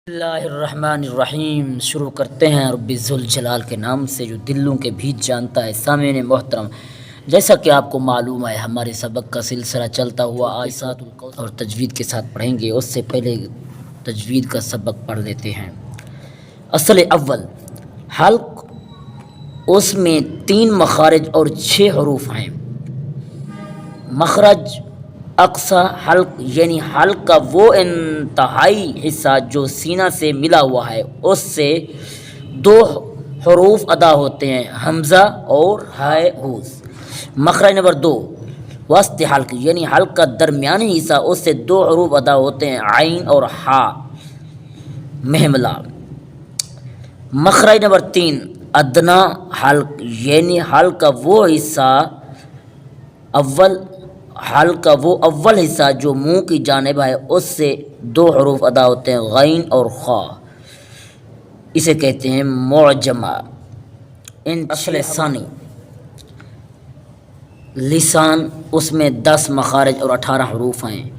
बिस्मिल्लाहिर्रहमानिर्रहीम। शुरू करते हैं रब्बिजुल जलाल के नाम से जो दिलों के भीत जानता है। सामीन मोहतरम, जैसा कि आपको मालूम है हमारे सबक का सिलसिला चलता हुआ आयसातुल कौसर और तजवीद के साथ पढ़ेंगे। उससे पहले तजवीद का सबक पढ़ लेते हैं। असल अव्वल हल्क, उसमें 3 मखारिज और 6 हरूफ हैं। मखरज अक्सा हल्क यानी हल्क का वो इंतहाई हिस्सा जो सीना से मिला हुआ है, उससे 2 हरूफ अदा होते हैं, हमज़ा और हाय हूस। मखरज नंबर 2 वस्त हल्क यानी हल्क का दरमियानी हिस्सा, उससे 2 हरूफ अदा होते हैं, आइन और हा महमला। मखरज नंबर 3 अदना हल्क यानी हल्क का वो हिस्सा अव्वल हिस्सा जो मुंह की जानिब है, उससे 2 हरूफ अदा होते हैं, गैन और खा। इसे कहते हैं मुअज्जमा। इन असल सानी लिसान, उसमें 10 मखारिज और 18 हरूफ हैं।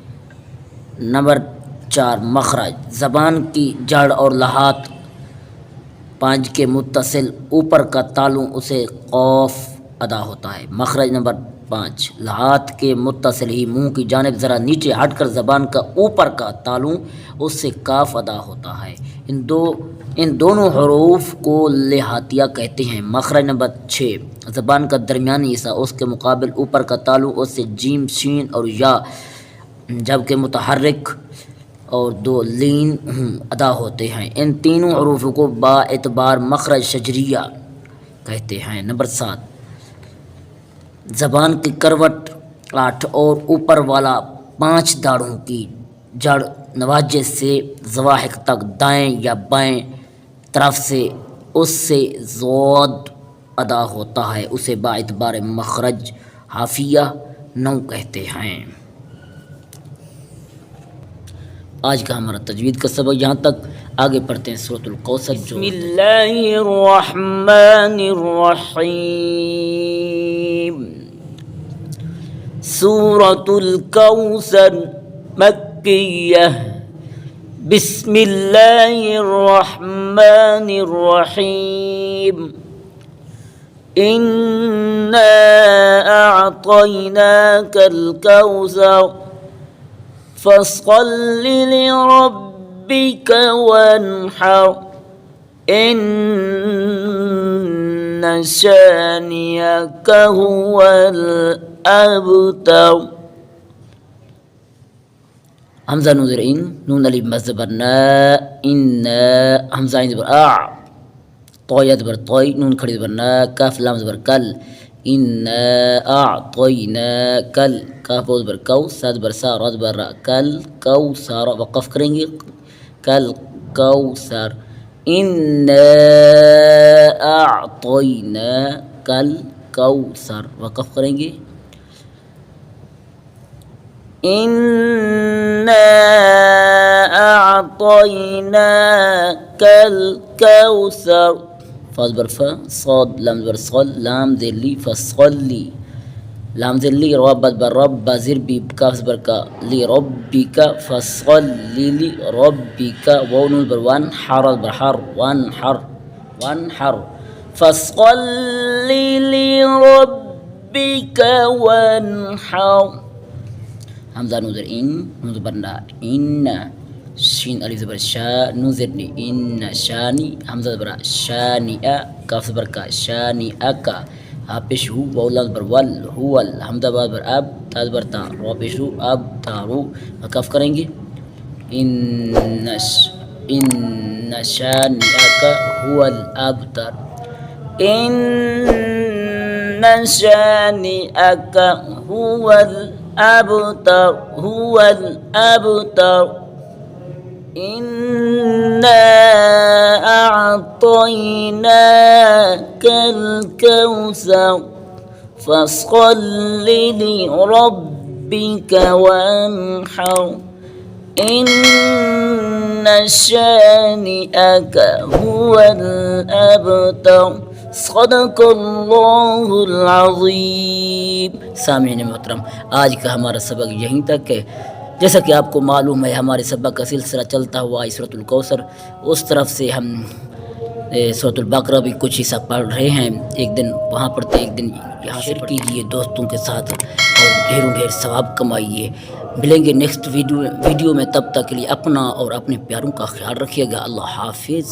नंबर 4 मखरज ज़बान की जड़ और लहात 5 के मुत्तसिल ऊपर का तालु, उसे कौफ अदा होता है। मखरज नंबर 5 लहात के मुत्तसिल ही मुंह की जानिब ज़रा नीचे हटकर ज़बान का ऊपर का तालु, उससे काफ अदा होता है। इन दोनों हरूफ को लिहातिया कहते हैं। मखरज नंबर 6 ज़बान का दरमियानी हिस्सा, उसके मुकाबिल ऊपर का तालु, उससे जीम, शीन और या जबकि मुतहर्रिक और 2 लीन अदा होते हैं। इन तीनों हरूफ को बाएतबार मखरज शजरिया कहते हैं। नंबर 7 ज़बान की करवट 8 और ऊपर वाला 5 दाढ़ों की जड़ नवाजे से ज़वाहिक तक दाएं या बाएं तरफ से, उससे ज़ोद अदा होता है, उसे बाएतबार मखरज हाफिया 9 कहते हैं। आज का हमारा तजवीद का सबक यहाँ तक। आगे पढ़ते हैं सूरतुल कौसर। बिस्मिल्लाहिर्रहमानिर्रहीम। सूरतुल कौसर मक्किय्यह। बिस्मिल्लाहिर्रहमानिर्रहीम। इन्ना अअतैनाकल कौसर फस्सल्लि लिरब्बिक वन्हर। इन्न शानिअक हुवल अबतर। हमज़ा नून ज़बर इन, नून अलिफ मद ज़बर न, इन्ना हमज़ा इन ज़बर आ, तोया ज़बर तोय, नून खड़ी ज़बर न, काफ लाम ज़बर कल। इन्ना अअतैनाकल, काफ ज़बर कौ, सा ज़बर सा, रा ज़बर रा, कल कौसर। वक़फ़ करेंगे, कल कौसर। इन्ना अअतैनाकल कौसर। वक़फ़ करेंगे, इन्ना अअतैनाकल कौसर। फ़ा ज़बर फ़ा, साद लाम ज़बर साल, लाम ज़ेली फस्सल्ली, लाम ज़ेली रा ज़बर रब, ज़िर बी, काफ ज़बर का, ली रब्बिका फस्सल्ली ली रब्बिका, वाव नून ज़बर वन, हर ज़बर हर, वन्हर फस्सल्ली ली रब्बिका वन्हर। हमज़ा नून ज़बर इन, नून ज़बर ना, इन्ना, शीन अलिफ ज़बर शा, नून ज़ेरनी, इन्ना शानी, हमज़ा ज़बर शानिअ, काफ ज़बर का, शानिअका, हा पेश हु, वाव लाम ज़बर वल, हुवल, हमज़ा ज़बर अब, ता ज़बर ता, रा पेश हु, अब तारू। वक़फ़ करेंगे, इन्ना शानिअका हुवल अबतर। इन्ना शानिअका हुवल अबतर, हुवल अबतर। इन्ना अअतैनाकल कौसर फस्सल्लि लिरब्बिक वन्हर। इन्ना शानिअक हुवल अबतर। सदक़ल्लाहुल अज़ीम। सामीन मोहतरम, आज का हमारा सबक यहीं तक है। जैसा कि आपको मालूम है हमारे सबक का सिलसिला चलता हुआ सूरतुल कौसर, उस तरफ से हम सूरतुल बकरा भी कुछ हिस्सा पढ़ रहे हैं। एक दिन वहाँ पढ़ते, एक दिन यहाँ से कीजिए दोस्तों के साथ और ढेरों ढेर सवाब कमाइए। मिलेंगे नेक्स्ट वीडियो में, तब तक के लिए अपना और अपने प्यारों का ख्याल रखिएगा। अल्लाह हाफिज़।